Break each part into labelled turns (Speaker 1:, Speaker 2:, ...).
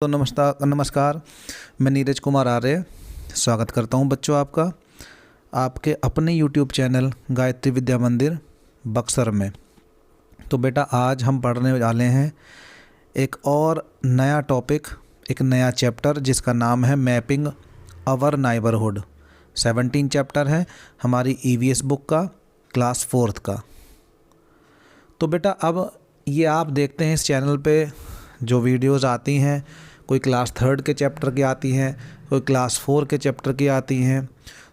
Speaker 1: तो नमस्कार। मैं नीरज कुमार आर्य स्वागत करता हूं बच्चों आपका आपके अपने YouTube चैनल गायत्री विद्या मंदिर बक्सर में। तो बेटा आज हम पढ़ने वाले हैं एक और नया टॉपिक, एक नया चैप्टर जिसका नाम है मैपिंग आवर नाइबरहुड। 17 चैप्टर है हमारी EVS बुक का, क्लास 4th का। तो बेटा अब ये आप देखते हैं इस चैनल पे जो वीडियोस आती हैं, कोई क्लास 3rd के चैप्टर की आती हैं, कोई क्लास 4 के चैप्टर की आती हैं।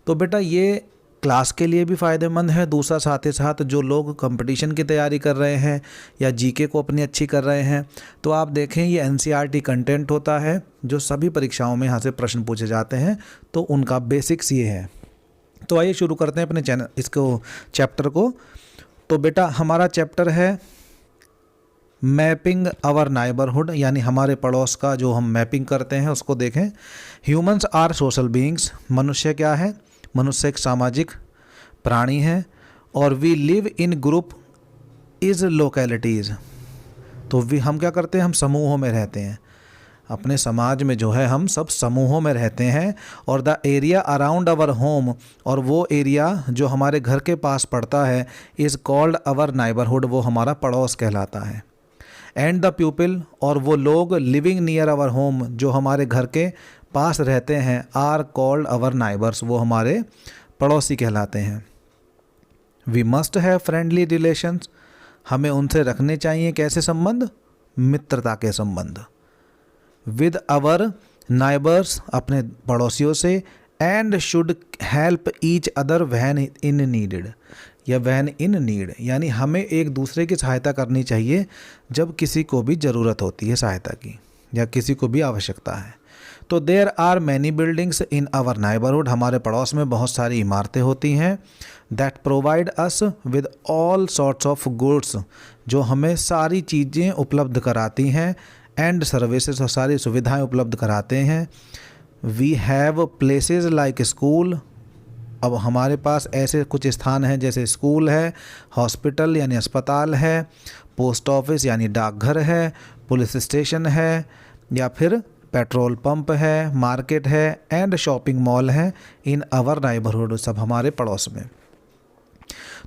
Speaker 1: तो बेटा ये क्लास के लिए भी फ़ायदेमंद है, दूसरा साथ ही साथ जो लोग कंपटीशन की तैयारी कर रहे हैं या जीके को अपनी अच्छी कर रहे हैं, तो आप देखें ये NCERT कंटेंट होता है जो सभी परीक्षाओं में यहाँ से प्रश्न पूछे जाते हैं। तो उनका बेसिक्स ये है। तो आइए शुरू करते हैं अपने चैप्टर को। तो बेटा हमारा चैप्टर है मैपिंग आवर नाइबरहुड, यानी हमारे पड़ोस का जो हम मैपिंग करते हैं उसको देखें। ह्यूमंस आर सोशल बीइंग्स, मनुष्य क्या है? मनुष्य एक सामाजिक प्राणी है। और we live in group is localities, तो हम क्या करते हैं? हम समूहों में रहते हैं। अपने समाज में जो है हम सब समूहों में रहते हैं। और the area around our home, और वो एरिया जो हमारे घर के पास पड़ता है, इज़ कॉल्ड आवर नाइबरहुड, वो हमारा पड़ोस कहलाता है। एंड द पीपल, और वो लोग लिविंग नियर आवर होम जो हमारे घर के पास रहते हैं, आर कॉल्ड आवर नाइबर्स, वो हमारे पड़ोसी कहलाते हैं। We must have friendly relations, हमें उनसे रखने चाहिए कैसे संबंध? मित्रता के संबंध। विद आवर नाइबर्स, अपने पड़ोसियों से। And should help each other when in needed, या व्हेन इन नीड, यानी हमें एक दूसरे की सहायता करनी चाहिए जब किसी को भी ज़रूरत होती है सहायता की या किसी को भी आवश्यकता है। तो there are many buildings in our neighbourhood, हमारे पड़ोस में बहुत सारी इमारतें होती हैं। That provide us with all sorts of goods, जो हमें सारी चीज़ें उपलब्ध कराती हैं। एंड सर्विसेज, और सारी सुविधाएं उपलब्ध कराते हैं। We have places like school, अब हमारे पास ऐसे कुछ स्थान हैं जैसे स्कूल है, हॉस्पिटल यानी अस्पताल है, पोस्ट ऑफिस यानी डाकघर है, पुलिस स्टेशन है, या फिर पेट्रोल पंप है, मार्केट है, एंड शॉपिंग मॉल है इन आवर नाइबरहुड, सब हमारे पड़ोस में।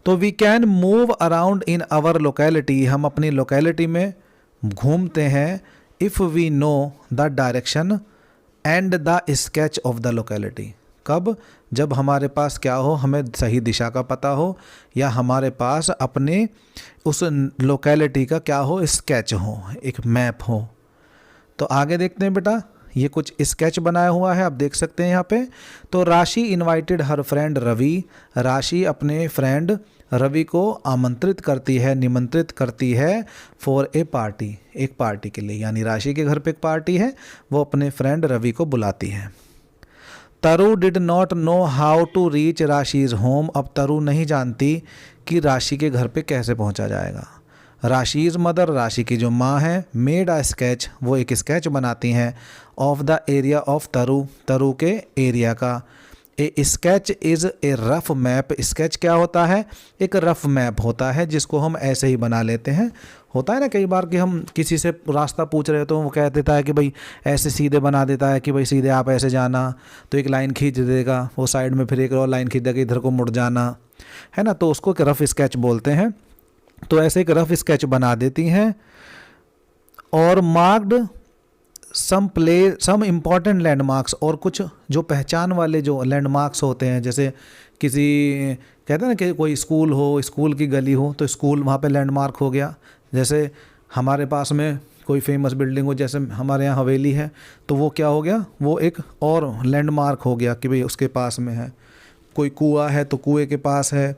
Speaker 1: तो we can move around in our locality, हम अपनी लोकेलिटी में घूमते हैं। If we know the direction and the sketch of the locality, कब? जब हमारे पास क्या हो, हमें सही दिशा का पता हो, या हमारे पास अपने उस लोकेलिटी का क्या हो, स्केच हो, एक मैप हो। तो आगे देखते हैं बेटा, ये कुछ स्केच बनाया हुआ है, आप देख सकते हैं यहाँ पे। तो राशि इनवाइटेड हर फ्रेंड रवि, राशि अपने फ्रेंड रवि को आमंत्रित करती है, निमंत्रित करती है फॉर ए पार्टी, एक पार्टी के लिए, यानी राशि के घर पे एक पार्टी है, वो अपने फ्रेंड रवि को बुलाती है। Taru did not know how to reach Rashi's home, अब तरु नहीं जानती कि राशि के घर पे कैसे पहुंचा जाएगा। राशिज मदर, राशि की जो माँ है, मेड अ स्केच, वो एक स्केच बनाती हैं, ऑफ द एरिया ऑफ तरु, तरु के एरिया का। ए sketch is a rough map, sketch क्या होता है? एक रफ मैप होता है जिसको हम ऐसे ही बना लेते हैं। होता है ना कई बार कि हम किसी से रास्ता पूछ रहे हो तो वो कह देता है कि भाई ऐसे सीधे बना देता है कि भाई सीधे आप ऐसे जाना, तो एक लाइन खींच देगा, वो साइड में फिर एक और लाइन खींच देगा, इधर को मुड़ जाना, है ना, तो उसको एक रफ स्केच बोलते हैं। तो ऐसे एक रफ स्केच बना देती हैं। और मार्क्ड सम इम्पॉर्टेंट लैंडमार्क्स, और कुछ जो पहचान वाले जो लैंडमार्क्स होते हैं, जैसे किसी कहते हैं ना कि कोई स्कूल हो, स्कूल की गली हो, तो स्कूल वहाँ पे लैंडमार्क हो गया। जैसे हमारे पास में कोई फेमस बिल्डिंग हो, जैसे हमारे यहाँ हवेली है, तो वो क्या हो गया? वो एक और लैंडमार्क हो गया कि भाई उसके पास में है। कोई कुआं है तो कुएं के पास है,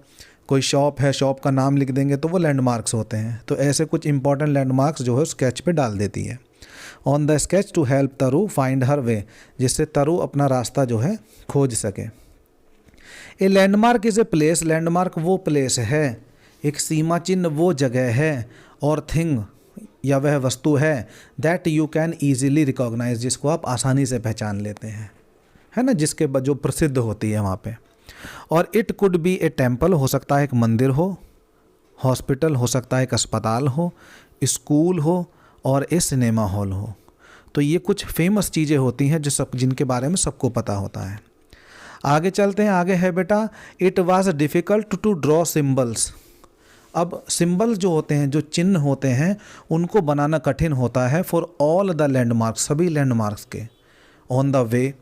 Speaker 1: कोई शॉप है, शॉप का नाम लिख देंगे तो वो लैंडमार्क्स होते हैं। तो ऐसे कुछ इंपॉर्टेंट लैंडमार्क्स जो है स्केच पे डाल देती है। On the sketch to help Taru find her way, जिससे तरु अपना रास्ता जो है खोज सके। A landmark is a place, landmark वो प्लेस है, एक सीमा चिन्ह वो जगह है, और थिंग या वह वस्तु है, that you can easily recognise, जिसको आप आसानी से पहचान लेते हैं, है ना, जिसके जो प्रसिद्ध होती है वहाँ पे। और it could be A temple, हो सकता है एक मंदिर हो, हॉस्पिटल हो सकता है एक अस्पताल हो, स्कूल हो, और ए सिनेमा हॉल हो। तो ये कुछ फेमस चीज़ें होती हैं जो सब जिनके बारे में सबको पता होता है। आगे चलते हैं। आगे है बेटा, it was difficult to draw symbols. अब सिंबल जो होते हैं, जो चिन्ह होते हैं, उनको बनाना कठिन होता है फॉर ऑल द लैंडमार्क्स, सभी लैंडमार्क्स के, ऑन द वे,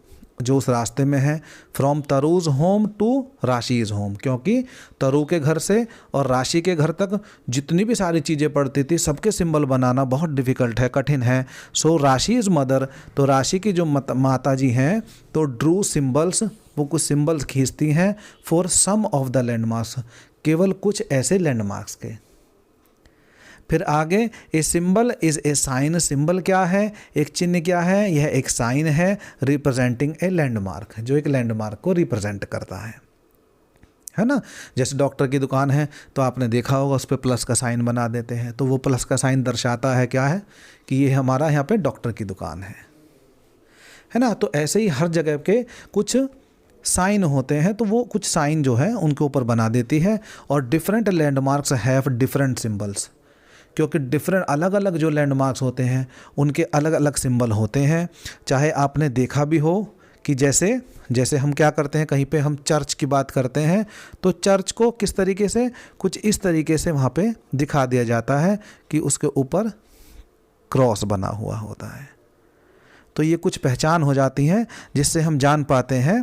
Speaker 1: जो उस रास्ते में है, फ्रॉम तरूज होम टू राशीज़ होम, क्योंकि तरु के घर से और राशि के घर तक जितनी भी सारी चीज़ें पड़ती थी सबके सिंबल बनाना बहुत डिफ़िकल्ट है, कठिन है। सो राशि इज़ मदर, तो राशि की जो माता जी हैं तो ड्रू सिंबल्स, वो कुछ सिंबल्स खींचती हैं for some of the landmarks, केवल कुछ ऐसे लैंडमार्क्स के। फिर आगे, a symbol is a sign, symbol क्या है, एक चिन्ह क्या है, यह एक साइन है रिप्रेजेंटिंग ए लैंडमार्क, जो एक लैंडमार्क को रिप्रेजेंट करता है ना। जैसे डॉक्टर की दुकान है तो आपने देखा होगा उस पर प्लस का साइन बना देते हैं, तो वो प्लस का साइन दर्शाता है क्या है, कि ये हमारा यहाँ पे डॉक्टर की दुकान है ना। तो ऐसे ही हर जगह के कुछ साइन होते हैं, तो वो कुछ साइन जो है उनके ऊपर बना देती है। और different landmarks have different symbols, क्योंकि डिफरेंट अलग अलग जो लैंडमार्क्स होते हैं उनके अलग अलग सिंबल होते हैं। चाहे आपने देखा भी हो कि जैसे हम क्या करते हैं, कहीं पे हम चर्च की बात करते हैं तो चर्च को किस तरीके से, कुछ इस तरीके से वहाँ पे दिखा दिया जाता है कि उसके ऊपर क्रॉस बना हुआ होता है। तो ये कुछ पहचान हो जाती है जिससे हम जान पाते हैं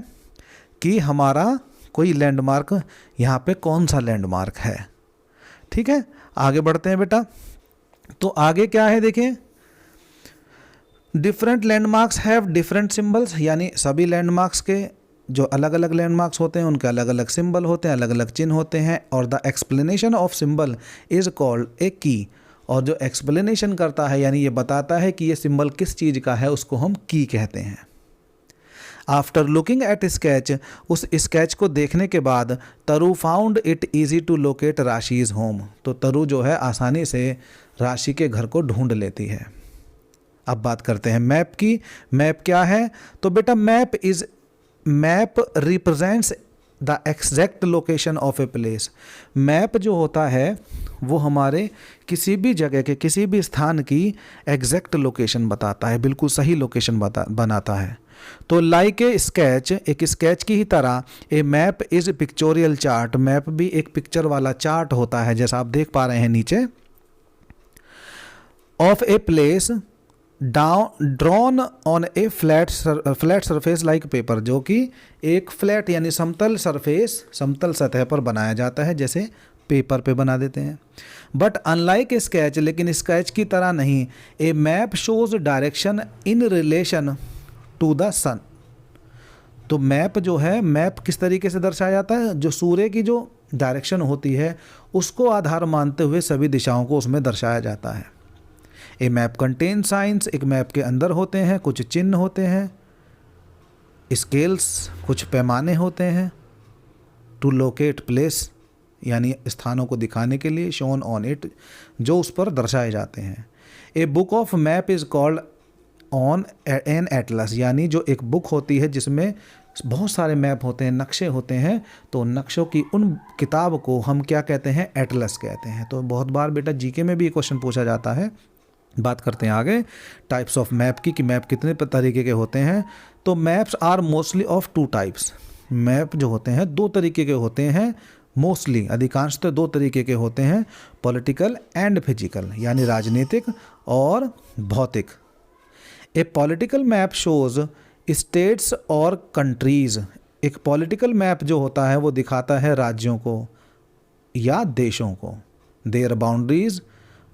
Speaker 1: कि हमारा कोई लैंडमार्क यहाँ पे कौन सा लैंडमार्क है। ठीक है, आगे बढ़ते हैं बेटा। तो आगे क्या है, देखिए, different landmarks have different symbols, यानी सभी लैंडमार्क्स के जो अलग अलग लैंडमार्क्स होते हैं उनके अलग अलग सिंबल होते हैं, अलग अलग चिन्ह होते हैं। और the explanation of symbol is called a की, और जो एक्सप्लेनेशन करता है यानी ये बताता है कि ये सिंबल किस चीज़ का है, उसको हम की कहते हैं। आफ्टर लुकिंग एट स्केच, उस स्केच को देखने के बाद Taru found it easy to locate Rashi's home, तो तरु जो है आसानी से राशि के घर को ढूंढ लेती है। अब बात करते हैं मैप की। मैप क्या है, तो बेटा map represents the exact location of a place. Map जो होता है वो हमारे किसी भी जगह के, किसी भी स्थान की एग्जैक्ट लोकेशन बताता है, बिल्कुल सही लोकेशन बनाता है। तो लाइक ए स्केच, एक स्केच की ही तरह, a map is pictorial chart, map भी एक पिक्चर वाला चार्ट होता है, जैसा आप देख पा रहे हैं नीचे, of a place drawn on A flat surface like paper, जो कि एक फ्लैट यानी समतल सरफेस, समतल सतह पर बनाया जाता है, जैसे पेपर पे बना देते हैं। बट अनलाइक ए स्केच, लेकिन स्केच की तरह नहीं, a map shows direction in relation to the sun. तो मैप जो है, मैप किस तरीके से दर्शाया जाता है, जो सूर्य की जो डायरेक्शन होती है उसको आधार मानते हुए सभी दिशाओं को उसमें दर्शाया जाता है। ए मैप कंटेन साइंस, एक मैप के अंदर होते हैं कुछ चिन्ह होते हैं, स्केल्स कुछ पैमाने होते हैं, टू लोकेट प्लेस यानी स्थानों को दिखाने के लिए, शोन ऑन इट जो उस पर दर्शाए जाते हैं। A book of map is called on an Atlas, यानी जो एक बुक होती है जिसमें बहुत सारे मैप होते हैं, नक्शे होते हैं, तो नक्शों की उन किताब को हम क्या कहते हैं, एटलस कहते हैं। तो बहुत बार बेटा जीके में भी ये क्वेश्चन पूछा जाता है। बात करते हैं आगे टाइप्स ऑफ मैप की, कि मैप कितने तरीके के होते हैं। तो maps are mostly of two types, map जो होते हैं दो तरीके के होते हैं, मोस्टली अधिकांशतः दो तरीके के होते हैं, पॉलिटिकल एंड फिजिकल, यानी राजनीतिक और भौतिक। ए पॉलिटिकल मैप शोज स्टेट्स और कंट्रीज़, एक पॉलिटिकल मैप जो होता है वो दिखाता है राज्यों को या देशों को, देयर बाउंड्रीज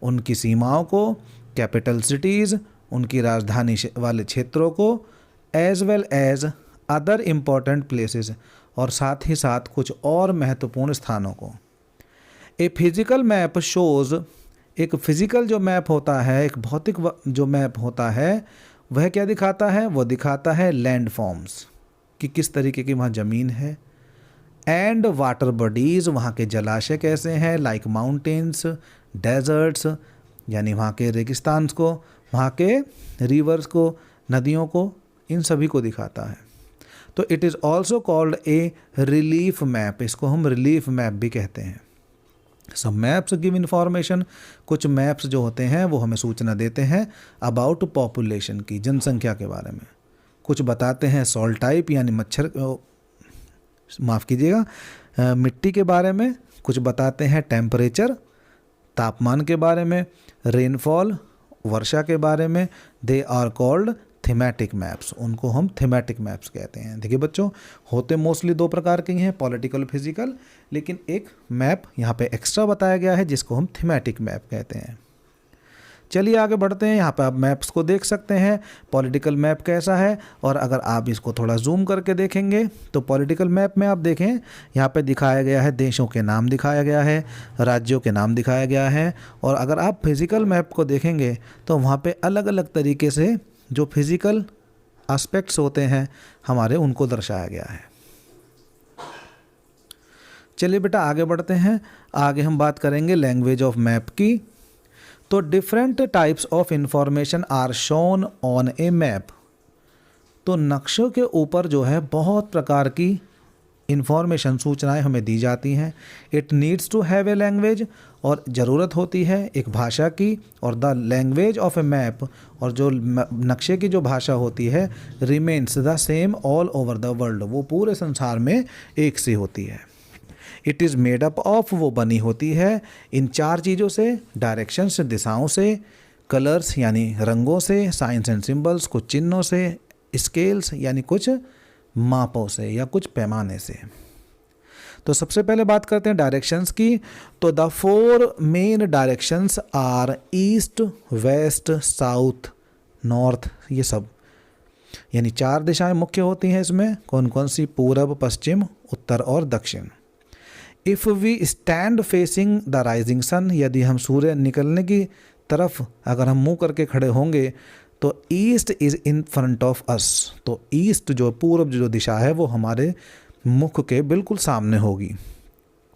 Speaker 1: उनकी सीमाओं को, कैपिटल सिटीज़ उनकी राजधानी वाले क्षेत्रों को, as well as other important places और साथ ही साथ कुछ और महत्वपूर्ण स्थानों को। ए फिजिकल मैप शोज़, एक फिजिकल जो मैप होता है, एक भौतिक जो मैप होता है वह क्या दिखाता है, वो दिखाता है लैंड फॉर्म्स कि किस तरीके की वहाँ ज़मीन है, एंड वाटर बॉडीज़ वहाँ के जलाशय कैसे हैं, लाइक माउंटेन्स, डेजर्ट्स यानी वहाँ के रेगिस्तान को, वहाँ के रिवर्स को, नदियों को, इन सभी को दिखाता है। तो it is also called a relief map, इसको हम रिलीफ मैप भी कहते हैं। सब मैप्स गिव इन्फॉर्मेशन, कुछ मैप्स जो होते हैं वो हमें सूचना देते हैं अबाउट पॉपुलेशन की, जनसंख्या के बारे में। कुछ बताते हैं सॉइल टाइप यानी मच्छर, माफ़ कीजिएगा, मिट्टी के बारे में। कुछ बताते हैं टेम्परेचर, तापमान के बारे में, रेनफॉल, वर्षा के बारे में। They are called thematic maps, उनको हम थीमेटिक मैप्स कहते हैं। देखिए बच्चों, होते मोस्टली दो प्रकार के ही हैं, पॉलिटिकल, फिजिकल, लेकिन एक मैप यहाँ पे एक्स्ट्रा बताया गया है जिसको हम थीमेटिक मैप कहते हैं। चलिए आगे बढ़ते हैं। यहाँ पे आप मैप्स को देख सकते हैं, पॉलिटिकल मैप कैसा है। और अगर आप इसको थोड़ा जूम करके देखेंगे तो पॉलिटिकल मैप में आप देखें, यहाँ पे दिखाया गया है देशों के नाम दिखाया गया है, राज्यों के नाम दिखाया गया है। और अगर आप फिजिकल मैप को देखेंगे तो वहाँ पे अलग अलग तरीके से जो फिजिकल एस्पेक्ट्स होते हैं हमारे, उनको दर्शाया गया है। चलिए बेटा आगे बढ़ते हैं। आगे हम बात करेंगे लैंग्वेज ऑफ मैप की। तो different types of information are shown on a map. तो नक्शों के ऊपर जो है बहुत प्रकार की इंफॉर्मेशन, सूचनाएं हमें दी जाती हैं। It needs to have a language, और ज़रूरत होती है एक भाषा की। और the language of a map, और जो नक्शे की जो भाषा होती है, remains the same all over the world, वो पूरे संसार में एक सी होती है। It is made up of, वो बनी होती है इन चार चीज़ों से, डायरेक्शंस दिशाओं से, कलर्स यानी रंगों से, साइंस एंड सिंबल्स कुछ चिन्हों से, स्केल्स यानी कुछ मापों से या कुछ पैमाने से। तो सबसे पहले बात करते हैं डायरेक्शंस की। तो the 4 main directions are east, west, south, north, ये सब यानी 4 दिशाएं मुख्य होती हैं इसमें। कौन कौन सी? पूरब, पश्चिम, उत्तर और दक्षिण। If we stand facing the rising sun, यदि हम सूर्य निकलने की तरफ अगर हम मुंह करके खड़े होंगे तो east is in front of us. तो ईस्ट जो पूर्व जो दिशा है वो हमारे मुख के बिल्कुल सामने होगी।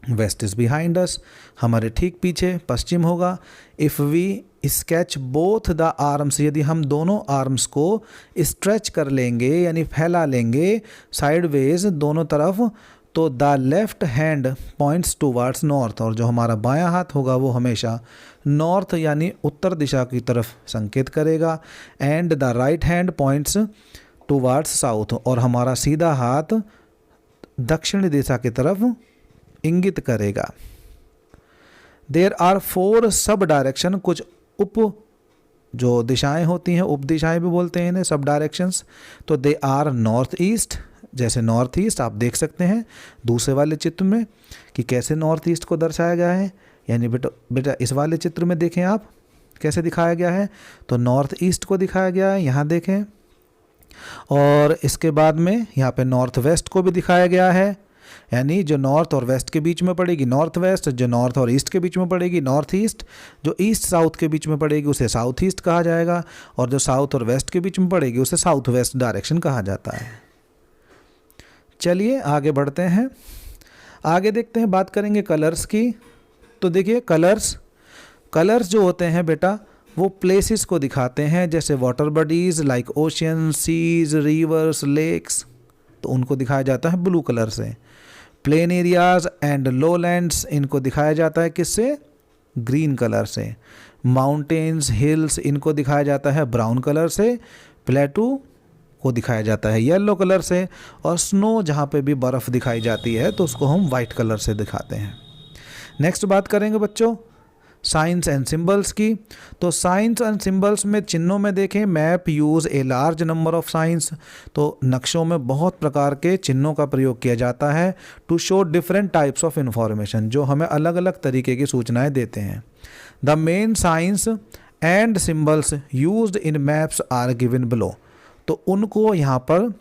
Speaker 1: वेस्ट इज़ बिहाइंड अस, हमारे ठीक पीछे पश्चिम होगा। If we sketch both the arms, यदि हम दोनों आर्म्स को स्ट्रेच कर लेंगे यानी फैला लेंगे साइडवेज दोनों तरफ, तो the left hand points towards north, और जो हमारा बायां हाथ होगा वो हमेशा नॉर्थ यानी उत्तर दिशा की तरफ संकेत करेगा। And the right hand points towards south, और हमारा सीधा हाथ दक्षिण दिशा की तरफ इंगित करेगा। देयर आर 4 सब डायरेक्शन, कुछ उप जो दिशाएं होती हैं, उप दिशाएं भी बोलते हैं इन्हें, सब डायरेक्शंस। तो दे आर नॉर्थ ईस्ट, जैसे नॉर्थ ईस्ट आप देख सकते हैं दूसरे वाले चित्र में कि कैसे नॉर्थ ईस्ट को दर्शाया गया है। यानी बेटा इस वाले चित्र में देखें आप कैसे दिखाया गया है, तो नॉर्थ ईस्ट को दिखाया गया है, यहाँ देखें। और इसके बाद में यहाँ पे नॉर्थ वेस्ट को भी दिखाया गया है, यानी जो नॉर्थ और वेस्ट के बीच में पड़ेगी नॉर्थ वेस्ट, जो नॉर्थ और ईस्ट के बीच में पड़ेगी नॉर्थ ईस्ट, जो ईस्ट साउथ के बीच में पड़ेगी उसे साउथ ईस्ट कहा जाएगा, और जो साउथ और वेस्ट के बीच में पड़ेगी उसे साउथ वेस्ट डायरेक्शन कहा जाता है। चलिए आगे बढ़ते हैं। आगे देखते हैं, बात करेंगे कलर्स की। तो देखिए कलर्स जो होते हैं बेटा वो प्लेसेस को दिखाते हैं, जैसे water bodies like ocean, seas, rivers, lakes, तो उनको दिखाया जाता है ब्लू कलर से। प्लेन एरियाज एंड लोलैंड्स, इनको दिखाया जाता है किससे? ग्रीन कलर से। माउंटेन्स, हिल्स, इनको दिखाया जाता है ब्राउन कलर से। प्लेटू को दिखाया जाता है येलो कलर से। और स्नो, जहाँ पे भी बर्फ़ दिखाई जाती है तो उसको हम वाइट कलर से दिखाते हैं। नेक्स्ट बात करेंगे बच्चों साइंस एंड सिंबल्स की। तो साइंस एंड सिंबल्स में चिन्हों में देखें, map use a large number of science, तो नक्शों में बहुत प्रकार के चिन्हों का प्रयोग किया जाता है to show different types of information, जो हमें अलग अलग तरीके की सूचनाएं देते हैं। The main signs and symbols used in maps are given below, तो उनको यहाँ पर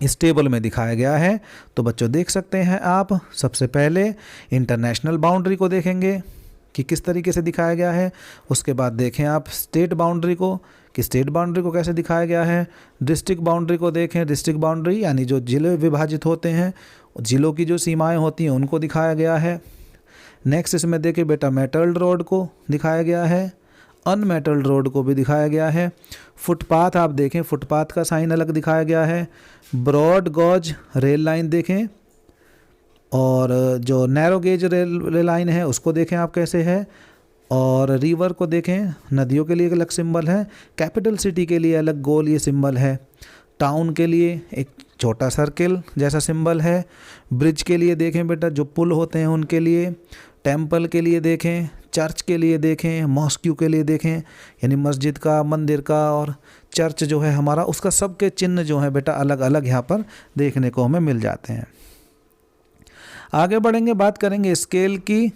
Speaker 1: इस टेबल में दिखाया गया है। तो बच्चों देख सकते हैं आप, सबसे पहले इंटरनेशनल बाउंड्री को देखेंगे कि किस तरीके से दिखाया गया है। उसके बाद देखें आप स्टेट बाउंड्री को कि स्टेट बाउंड्री को कैसे दिखाया गया है। डिस्ट्रिक्ट बाउंड्री को देखें, डिस्ट्रिक्ट बाउंड्री यानी जो ज़िले विभाजित होते हैं, ज़िलों की जो सीमाएं होती हैं उनको दिखाया गया है। नेक्स्ट इसमें देखें बेटा मेटल्ड रोड को दिखाया गया है, अनमेटल्ड रोड को भी दिखाया गया है। फुटपाथ आप देखें, फुटपाथ का साइन अलग दिखाया गया है। ब्रॉड गॉज रेल लाइन देखें, और जो नैरो गेज रेलवे लाइन है उसको देखें आप कैसे है, और रिवर को देखें, नदियों के लिए एक अलग सिंबल है, कैपिटल सिटी के लिए अलग गोल ये सिंबल है, टाउन के लिए एक छोटा सर्किल जैसा सिंबल है, ब्रिज के लिए देखें बेटा जो पुल होते हैं उनके लिए, टेंपल के लिए देखें, चर्च के लिए देखें, मॉस्क्यू के लिए देखें यानी मस्जिद का, मंदिर का, और चर्च जो है हमारा उसका सबके चिन्ह जो है बेटा अलग अलग यहाँ पर देखने को हमें मिल जाते हैं। आगे बढ़ेंगे, बात करेंगे स्केल की।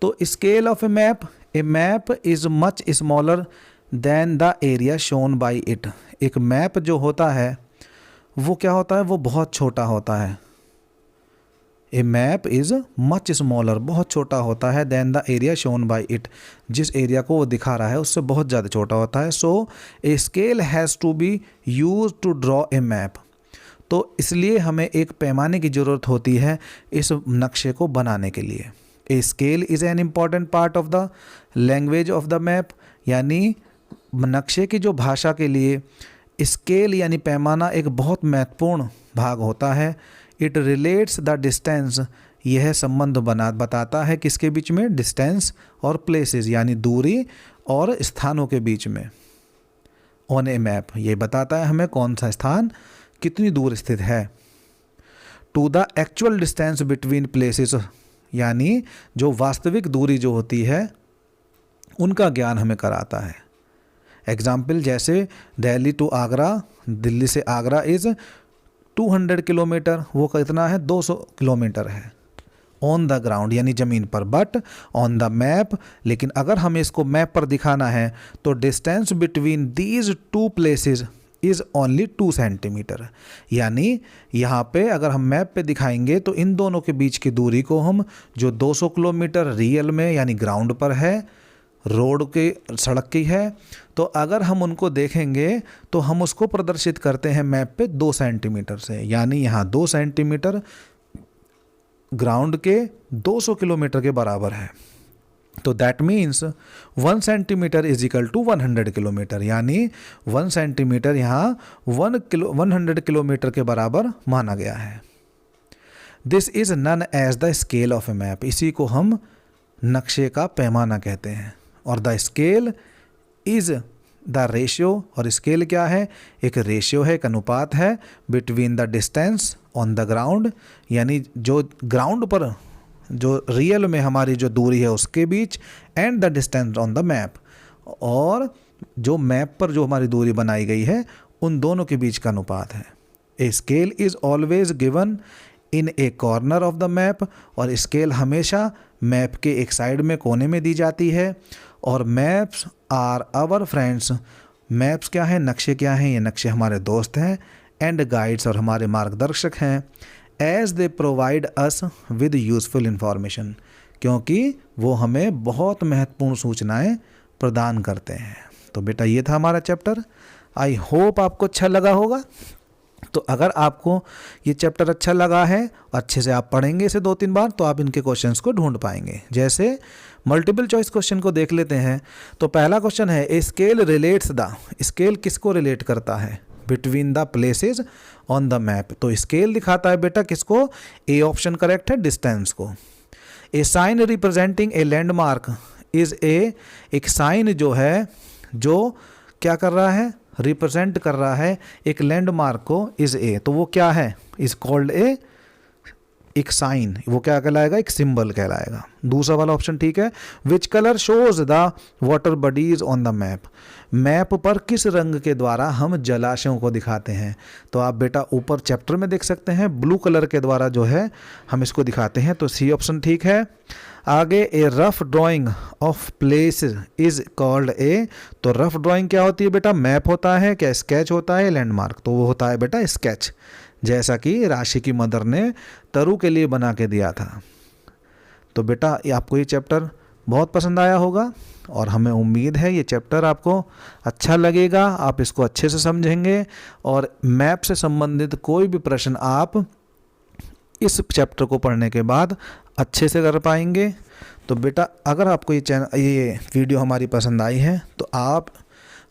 Speaker 1: तो scale of a map is much smaller than the area shown by it. एक मैप जो होता है वो क्या होता है, वो बहुत छोटा होता है। A map is much smaller, बहुत छोटा होता है, then the area shown by it, जिस एरिया को वो दिखा रहा है उससे बहुत ज़्यादा छोटा होता है। So a scale has to be use to draw a map. तो इसलिए हमें एक पैमाने की ज़रूरत होती है इस नक्शे को बनाने के लिए। A scale is an important part of the language of the map, यानी नक्शे की जो भाषा के लिए स्केल यानी पैमाना एक बहुत महत्वपूर्ण भाग होता है। इट रिलेट्स द डिस्टेंस, यह संबंध बताता है किसके बीच में, डिस्टेंस और प्लेसेस यानी दूरी और स्थानों के बीच में। ऑन ए मैप ये बताता है हमें कौन सा स्थान कितनी दूर स्थित है। To the actual distance between places, यानी जो वास्तविक दूरी जो होती है उनका ज्ञान हमें कराता है। एग्जाम्पल जैसे दिल्ली टू आगरा, दिल्ली से आगरा इज़ 200 किलोमीटर, वो कितना है 200 किलोमीटर है ऑन द ग्राउंड यानी ज़मीन पर, बट ऑन द मैप, लेकिन अगर हमें इसको मैप पर दिखाना है तो distance between these two places is only 2 centimetre. यानी यहाँ पे अगर हम मैप पे दिखाएंगे तो इन दोनों के बीच की दूरी को हम जो 200 किलोमीटर रियल में यानी ग्राउंड पर है, रोड के सड़क की है, तो अगर हम उनको देखेंगे तो हम उसको प्रदर्शित करते हैं मैप पे 2 सेंटीमीटर से, यानी यहाँ 2 सेंटीमीटर ग्राउंड के 200 किलोमीटर के बराबर है। तो that means 1 centimetre is equal to 100 kilometre, यानी 1 सेंटीमीटर यहाँ 100 किलोमीटर के बराबर माना गया है। This is known as the scale of a map, इसी को हम नक्शे का पैमाना कहते हैं। और the scale is the ratio, और स्केल क्या है, एक रेशियो है, एक अनुपात है, between the distance on the ground, यानी जो ग्राउंड पर जो रियल में हमारी जो दूरी है उसके बीच, and the distance on the map, और जो मैप पर जो हमारी दूरी बनाई गई है उन दोनों के बीच का अनुपात है। A scale is always given in A corner of the map, और स्केल हमेशा मैप के एक साइड में कोने में दी जाती है। और maps are our friends, maps क्या है, नक्शे क्या हैं, ये नक्शे हमारे दोस्त हैं, एंड गाइड्स और हमारे मार्गदर्शक हैं, as they provide us with useful information, क्योंकि वो हमें बहुत महत्वपूर्ण सूचनाएं प्रदान करते हैं। तो बेटा ये था हमारा चैप्टर, आई होप आपको अच्छा लगा होगा। तो अगर आपको ये चैप्टर अच्छा लगा है, अच्छे से आप पढ़ेंगे इसे 2-3 बार, तो आप इनके क्वेश्चंस को ढूंढ पाएंगे। जैसे मल्टीपल चॉइस क्वेश्चन को देख लेते हैं। तो पहला क्वेश्चन है, a scale relates the, scale किसको रिलेट करता है, between the places on the map. तो स्केल दिखाता है बेटा किसको, ए ऑप्शन करेक्ट है, डिस्टेंस को। A sign representing a landmark is a, एक साइन जो है जो क्या कर रहा है, रिप्रेजेंट कर रहा है एक लैंडमार्क को, इज़ ए, तो वो क्या है, इज़ कॉल्ड ए, एक साइन, वो क्या कहलाएगा, एक सिंबल कहलाएगा। दूसरा वाला ऑप्शन ठीक है। Which colour shows the water bodies on the map, map पर किस रंग के द्वारा हम जलाशयों को दिखाते हैं। तो आप बेटा ऊपर चैप्टर में देख सकते हैं, ब्लू कलर के द्वारा जो है हम इसको दिखाते हैं, तो सी ऑप्शन ठीक है। आगे, ए rough drying of place is called a, तो रफ ड्राइंग क्या होती है बेटा, मैप होता है क्या, स्केच होता है, लैंडमार्क, तो वो होता है बेटा स्केच, जैसा कि राशि की मदर ने तरु के लिए बना के दिया था। तो बेटा आपको ये चैप्टर बहुत पसंद आया होगा, और हमें उम्मीद है ये चैप्टर आपको अच्छा लगेगा, आप इसको अच्छे से समझेंगे, और मैप से संबंधित कोई भी प्रश्न आप इस चैप्टर को पढ़ने के बाद अच्छे से कर पाएंगे। तो बेटा अगर आपको ये वीडियो हमारी पसंद आई है तो आप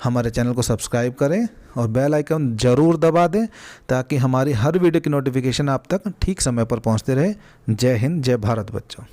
Speaker 1: हमारे चैनल को सब्सक्राइब करें और बेल आइकन ज़रूर दबा दें ताकि हमारी हर वीडियो की नोटिफिकेशन आप तक ठीक समय पर पहुंचते रहे। जय हिंद, जय भारत बच्चों।